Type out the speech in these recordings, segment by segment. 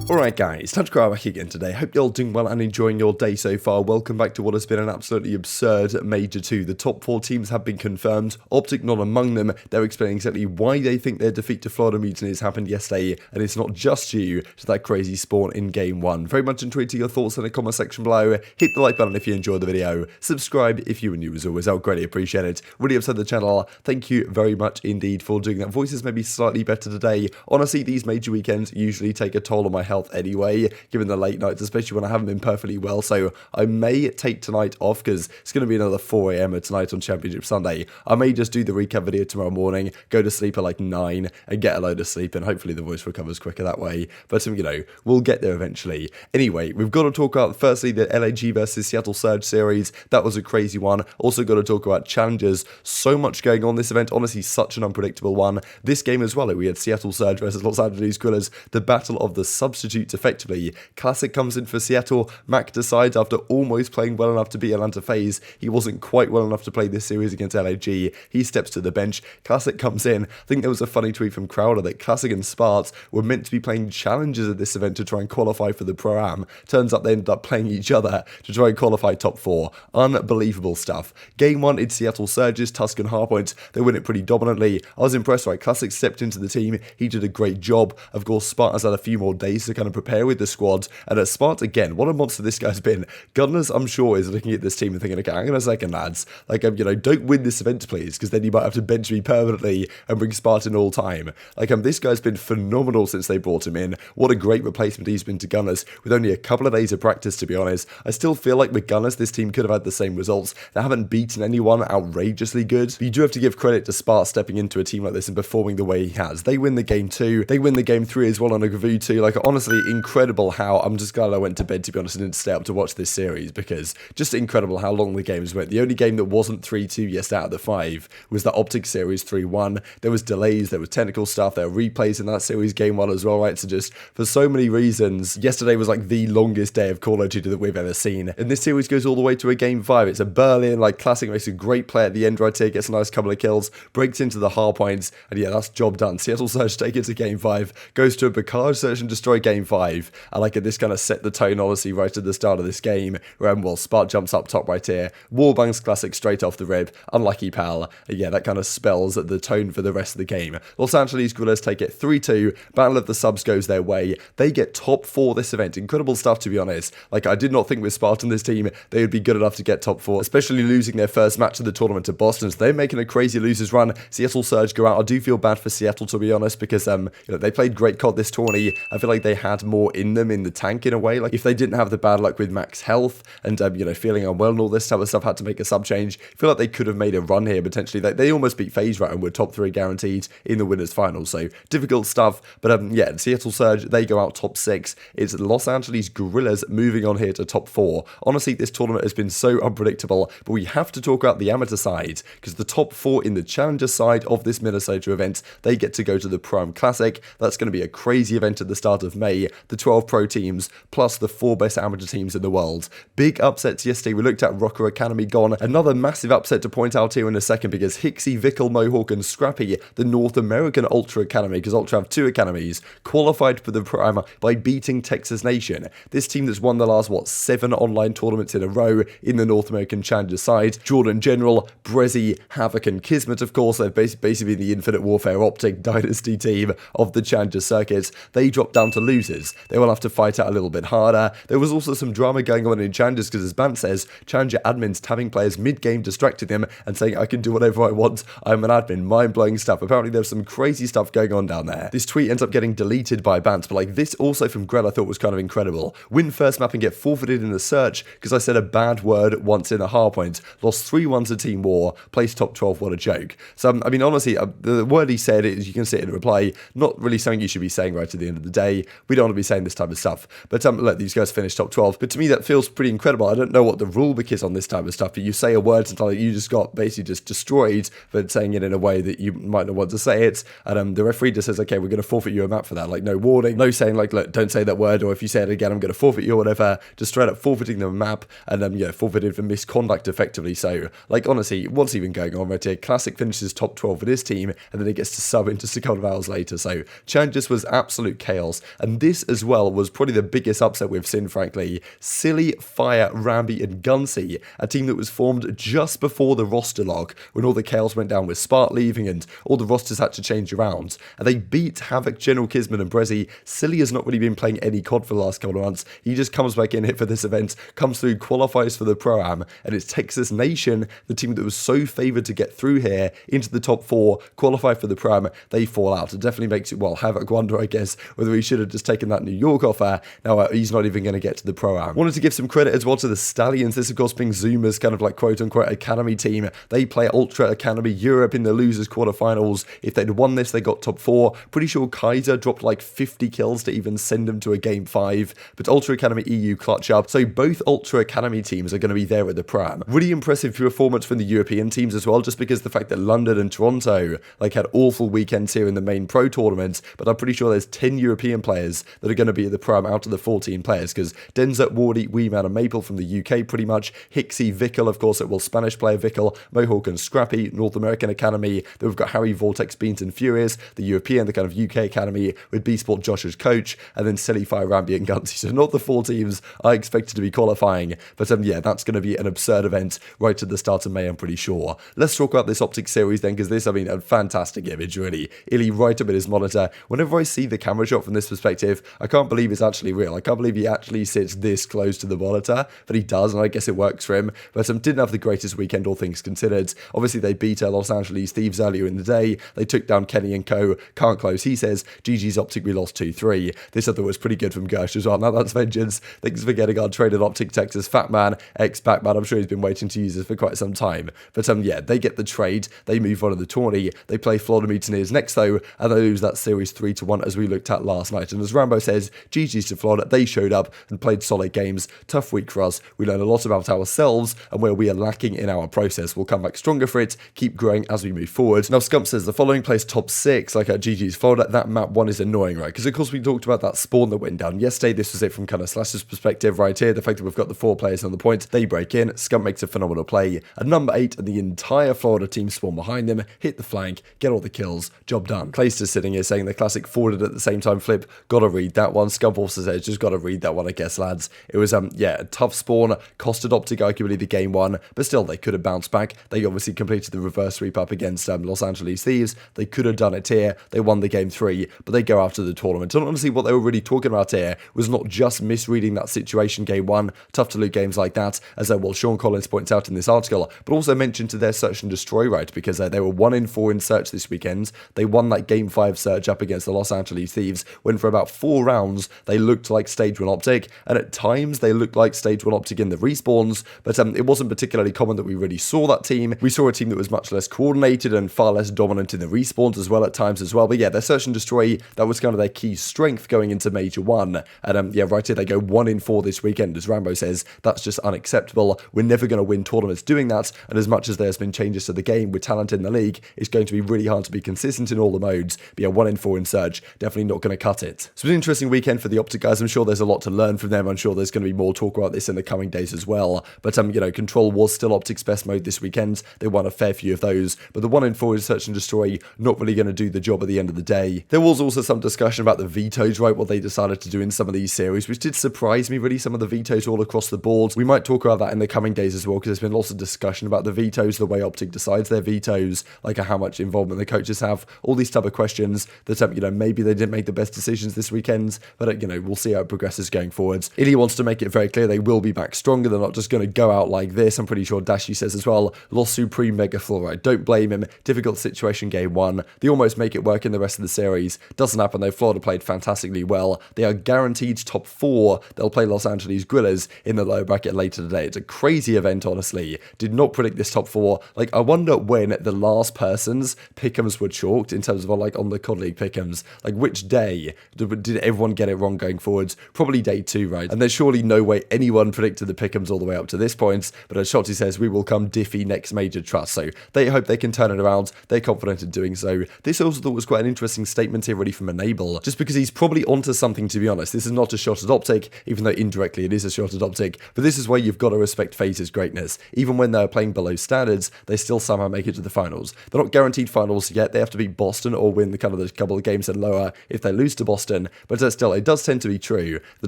Alright guys, TacticalRab back again today. Hope you're all doing well and enjoying your day so far. Welcome back to what has been an absolutely absurd Major 2. The top 4 teams have been confirmed, OpTic not among them. They're explaining exactly why they think their defeat to Florida Mutinies happened yesterday, and it's not just due to that crazy spawn in Game 1. Very much enjoyed your thoughts in the comment section below. Hit the like button if you enjoyed the video. Subscribe if you were new as always, I would greatly appreciate it. Really upset the channel. Thank you very much indeed for doing that. Voices may be slightly better today. Honestly, these major weekends usually take a toll on my health anyway, given the late nights, especially when I haven't been perfectly well, so I may take tonight off because it's going to be another 4 AM tonight on Championship Sunday. I may just do the recap video tomorrow morning, go to sleep at like 9 and get a load of sleep, and hopefully the voice recovers quicker that way, but you know, we'll get there eventually. Anyway, we've got to talk about firstly the LAG versus Seattle Surge series. That was a crazy one. Also got to talk about challenges. So much going on this event, honestly such an unpredictable one. This game as well, we had Seattle Surge versus Los Angeles Guerrillas, the battle of the substitutes effectively. Classic comes in for Seattle. Mac decides after almost playing well enough to beat Atlanta FaZe, he wasn't quite well enough to play this series against LAG. He steps to the bench. Classic comes in. I think there was a funny tweet from Crowder that Classic and Spart were meant to be playing challenges at this event to try and qualify for the Pro-Am. Turns out they ended up playing each other to try and qualify top 4. Unbelievable stuff. Game 1, it's Seattle Surge's Tuscan Hardpoint. They win it pretty dominantly. I was impressed, right? Classic stepped into the team. He did a great job. Of course, Spart has had a few more days to kind of prepare with the squad. And at Spart, again, what a monster this guy's been. Gunless, I'm sure, is looking at this team and thinking, okay, hang on a second, lads. Like, you know, don't win this event, please, because then you might have to bench me permanently and bring Spart in all time. Like, this guy's been phenomenal since they brought him in. What a great replacement he's been to Gunless with only a couple of days of practice, to be honest. I still feel like with Gunless, this team could have had the same results. They haven't beaten anyone outrageously good. But you do have to give credit to Spart stepping into a team like this and performing the way he has. They win the game 2. They win the game 3 as well on a review 2. Like, honestly, incredible how I'm just glad I went to bed, to be honest, and didn't stay up to watch this series, because just incredible how long the games went. The only game that wasn't 3-2 yesterday out of the 5 was that OpTic series 3-1. There was delays, there was technical stuff, there were replays in that series game 1 as well, right? So just for so many reasons, yesterday was like the longest day of Call of Duty that we've ever seen. And this series goes all the way to a game 5. It's a Berlin, like, Classic makes a great play at the end right here, gets a nice couple of kills, breaks into the hard points, and yeah, that's job done. Seattle Surge take it to game 5, goes to a Bacard Search and Destroy game 5. I like it. This kind of set the tone, honestly, right at the start of this game, where, well, Spart jumps up top right here, wallbangs Classic straight off the rib, unlucky pal. Yeah, that kind of spells the tone for the rest of the game. Los Angeles Guerrillas take it 3-2, Battle of the Subs goes their way, they get top 4 this event. Incredible stuff, to be honest. Like, I did not think with Spart on this team, they would be good enough to get top 4, especially losing their first match of the tournament to Boston, so they're making a crazy losers run. Seattle Surge go out. I do feel bad for Seattle, to be honest, because, you know, they played great COD this tourney. I feel like they had more in them in the tank in a way. Like, if they didn't have the bad luck with max health and, you know, feeling unwell and all this type of stuff, had to make a sub change, I feel like they could have made a run here potentially. They almost beat FaZe, right, and were top 3 guaranteed in the winners final, so difficult stuff. But yeah, Seattle Surge, they go out top 6. It's Los Angeles Guerrillas moving on here to top 4. Honestly, this tournament has been so unpredictable, but we have to talk about the amateur side, because the top 4 in the challenger side of this Minnesota event, they get to go to the Pro-Am Classic. That's going to be a crazy event at the start of May. The 12 pro teams plus the 4 best amateur teams in the world. Big upsets yesterday. We looked at Rokkr Academy gone. Another massive upset to point out here in a second, because Hicksy, Vickle, Mohawk and Scrappy, the North American Ultra Academy, because Ultra have 2 academies, qualified for the Pro-Am by beating Texas Nation. This team that's won the last, 7 online tournaments in a row in the North American Challenger side. Jordan General, Brezzy, Havoc and Kismet, of course, they've basically the Infinite Warfare OpTic Dynasty team of the Challenger circuit. They dropped down to losers. They will have to fight out a little bit harder. There was also some drama going on in Challengers, because as Bance says, Challenger admins tabbing players mid-game, distracting them and saying, I can do whatever I want, I'm an admin. Mind-blowing stuff. Apparently there's some crazy stuff going on down there. This tweet ends up getting deleted by Bance, but like this also from Grell I thought was kind of incredible. Win first map and get forfeited in the search because I said a bad word once in a hardpoint. Lost 3-1 to Team War, placed top 12, what a joke. So, I mean, honestly, the word he said, is you can see it in a reply, not really something you should be saying right at the end of the day. We don't want to be saying this type of stuff. But let these guys finish top 12. But to me, that feels pretty incredible. I don't know what the rule book is on this type of stuff, but you say a word and like you just got basically just destroyed for saying it in a way that you might not want to say it. And the referee just says, okay, we're going to forfeit you a map for that. Like, no warning, no saying like, look, don't say that word, or if you say it again, I'm going to forfeit you or whatever. Just straight up forfeiting them a map, and yeah, forfeited for misconduct effectively. So, like, honestly, what's even going on right here? Classic finishes top 12 with his team, and then he gets to sub into a couple of hours later. So, Challengers was absolute chaos. And this as well was probably the biggest upset we've seen, frankly. Silly, Fire, Rambi, and Gunsy, a team that was formed just before the roster lock, when all the chaos went down with Spart leaving and all the rosters had to change around. And they beat Havoc, General Kisman, and Brezzy. Silly has not really been playing any COD for the last couple of months. He just comes back in here for this event, comes through, qualifies for the Pro-Am, and it's Texas Nation, the team that was so favoured to get through here into the top 4, qualify for the Pro-Am. They fall out. It definitely makes it, well, Havoc wonder, I guess, whether he should have just taken that New York offer. Now he's not even going to get to the Pro-Am. Wanted to give some credit as well to the Stallions. This, of course, being Zuma's kind of like quote-unquote academy team. They play Ultra Academy Europe in the losers quarterfinals. If they'd won this, they got top 4. Pretty sure Kaiser dropped like 50 kills to even send them to a game 5. But Ultra Academy EU clutch up. So both Ultra Academy teams are going to be there at the Pro-Am. Really impressive performance from the European teams as well, just because the fact that London and Toronto like had awful weekends here in the main pro tournament. But I'm pretty sure there's 10 European players that are going to be at the Pro-Am out of the 14 players, because Denza, Wardy, Weeman, and Maple from the UK pretty much. Hicksy, Vickle, of course, it will Spanish player Vickle, Mohawk and Scrappy, North American Academy. Then we've got Harry, Vortex, Beans, and Furious, the European, the kind of UK Academy, with B-Sport Josh as coach, and then Silly, Fire, Rambi, and Gunsy. So not the 4 teams I expected to be qualifying, but yeah, that's going to be an absurd event right at the start of May, I'm pretty sure. Let's talk about this OpTic series then, because this, I mean, a fantastic image, really. Illy right up at his monitor. Whenever I see the camera shot from this perspective, I can't believe it's actually real. I can't believe he actually sits this close to the monitor, but he does, and I guess it works for him. But didn't have the greatest weekend, all things considered. Obviously, they beat Los Angeles Thieves earlier in the day. They took down Kenny and co. Can't close, he says. GG's OpTic, we lost 2-3. This other was pretty good from Gersh as well. Now that's vengeance. Thanks for getting our traded OpTic Texas Fatman, ex-Batman. I'm sure he's been waiting to use this for quite some time. But yeah, they get the trade. They move on to the tourney. They play Florida Mutineers next though, and they lose that series 3-1 as we looked at last night. And as Rambo says, GG's to Florida. They showed up and played solid games. Tough week for us. We learned a lot about ourselves and where we are lacking in our process. We'll come back stronger for it, keep growing as we move forward. Now Scump says the following plays top 6 like at GG's Florida. That map 1 is annoying, right? Because of course we talked about that spawn that went down yesterday. This was it from kind of Slash's perspective right here. The fact that we've got the 4 players on the point, they break in, Scump makes a phenomenal play. At number 8 and the entire Florida team spawn behind them, hit the flank, get all the kills, job done. Clayster sitting here saying the classic forwarded at the same time flip. Gotta read that one. Scump also says just gotta read that one, I guess, lads. It was yeah, a tough spawn, costed OpTic arguably the game 1, but still they could have bounced back. They obviously completed the reverse sweep up against Los Angeles Thieves. They could have done it here. They won the game 3, but they go after the tournament. And honestly, what they were really talking about here was not just misreading that situation game 1, tough to lose games like that, as well Sean Collins points out in this article, but also mentioned to their search and destroy right, because they were 1-4 in search this weekend. They won that game 5 search up against the Los Angeles Thieves, when for about 4 rounds they looked like stage 1 OpTic, and at times they looked like stage 1 OpTic in the respawns, but it wasn't particularly common that we really saw that team. We saw a team that was much less coordinated and far less dominant in the respawns as well at times as well. But yeah, their search and destroy, that was kind of their key strength going into Major 1. And yeah, right here they go 1-4 this weekend. As Rambo says, that's just unacceptable. We're never going to win tournaments doing that. And as much as there's been changes to the game with talent in the league, it's going to be really hard to be consistent in all the modes. But yeah, 1-4 in search, definitely not going to cut it. So it's been an interesting weekend for the OpTic guys. I'm sure there's a lot to learn from them. I'm sure there's going to be more talk about this in the coming days as well. But you know, Control was still OpTic's best mode this weekend. They won a fair few of those, but the 1-4 in search and destroy, not really going to do the job at the end of the day. There was also some discussion about the vetoes, right, what they decided to do in some of these series, which did surprise me really, some of the vetoes all across the board. We might talk about that in the coming days as well, because there's been lots of discussion about the vetoes, the way OpTic decides their vetoes, like how much involvement the coaches have, all these type of questions that, you know, maybe they didn't make the best decisions this weekend, but, you know, we'll see how it progresses going forwards. Illy wants to make it very clear they will be back stronger. They're not just going to go out like this. I'm pretty sure Dashi says as well, lost Supreme Mega Fluoride. Don't blame him. Difficult situation game 1. They almost make it work in the rest of the series. Doesn't happen though. Florida played fantastically well. They are guaranteed top 4. They'll play Los Angeles Guerrillas in the lower bracket later today. It's a crazy event, honestly. Did not predict this top 4. Like, I wonder when the last person's pick'ems were chalked in terms of like on the COD League pick'ems. Like, which day did everyone get it wrong going forwards? Probably day 2, right? And there's surely no way anyone predicted the pick'ems all the way up to this point. But as Shotzi says, we will come diffy next major trust. So they hope they can turn it around. They're confident in doing so. This also thought was quite an interesting statement here really from Enable, just because he's probably onto something, to be honest. This is not a shot at OpTic, even though indirectly it is a shot at OpTic, but this is where you've got to respect FaZe's greatness. Even when they're playing below standards, they still somehow make it to the finals. They're not guaranteed finals yet. They have to beat Boston or win the kind of the couple of games and lower if they lose to Boston, often, but still, it does tend to be true that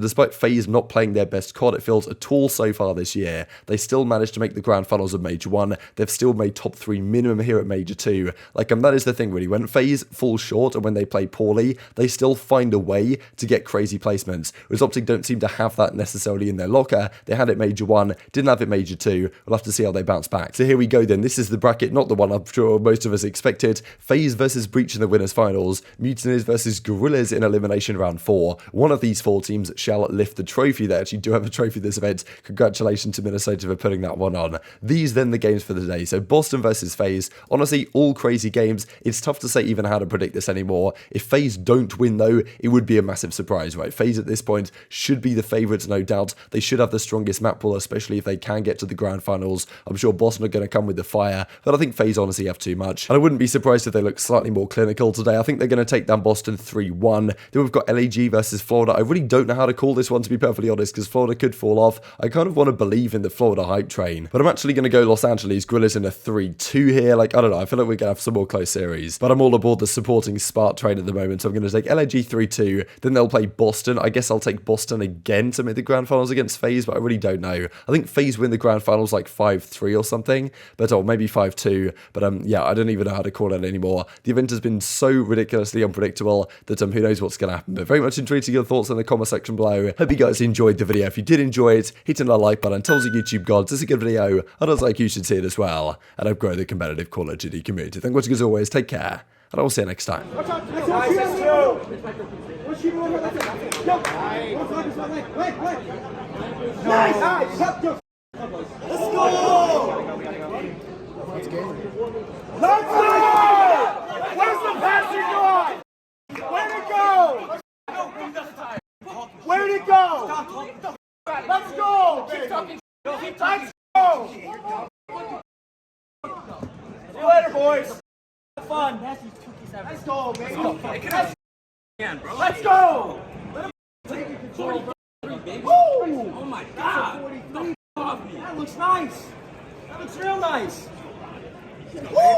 despite FaZe not playing their best COD, it feels at all so far this year, they still managed to make the grand finals of Major 1. They've still made top 3 minimum here at Major 2. Like, that is the thing, really. When FaZe falls short and when they play poorly, they still find a way to get crazy placements. Whereas OpTic don't seem to have that necessarily in their locker. They had it Major 1, didn't have it Major 2. We'll have to see how they bounce back. So here we go then. This is the bracket, not the one I'm sure most of us expected. FaZe versus Breach in the winners finals. Mutineers versus Guerrillas in elimination round 4. One of these 4 teams shall lift the trophy. They actually do have a trophy this event. Congratulations to Minnesota for putting that one on. These then the games for the day. So Boston versus FaZe. Honestly, all crazy games. It's tough to say even how to predict this anymore. If FaZe don't win though, it would be a massive surprise, right? FaZe at this point should be the favourites, no doubt. They should have the strongest map pool, especially if they can get to the grand finals. I'm sure Boston are going to come with the fire, but I think FaZe honestly have too much. And I wouldn't be surprised if they look slightly more clinical today. I think they're going to take down Boston 3-1. Then we've got LAG versus Florida. I really don't know how to call this one, to be perfectly honest, because Florida could fall off. I kind of want to believe in the Florida hype train, but I'm actually going to go Los Angeles Guerrillas in a 3-2 here. Like, I don't know, I feel like we're going to have some more close series, but I'm all aboard the supporting Spart train at the moment, so I'm going to take LAG 3-2. Then they'll play Boston. I guess I'll take Boston again to make the grand finals against FaZe, but I really don't know. I think FaZe win the grand finals like 5-3 or something, but or maybe 5-2, but yeah, I don't even know how to call it anymore. The event has been so ridiculously unpredictable that who knows what's going to happen, but very much intrigued to your thoughts in the comment section below. Hope you guys enjoyed the video. If you did enjoy it, hit that like button, tell us YouTube gods, it's a good video, and I was like you should see it as well, and I've grown the competitive Call of Duty community. Thank you as always, take care, and I will see you next time. Nice! Let's go! Let's go! Where's the passing guy? Where'd it go? Where'd it go? Let's go, baby! Let's go! See you later, boys! Have fun! Let's go, baby! Let's go! Woo! Oh my god! That looks nice! That looks real nice! Woo!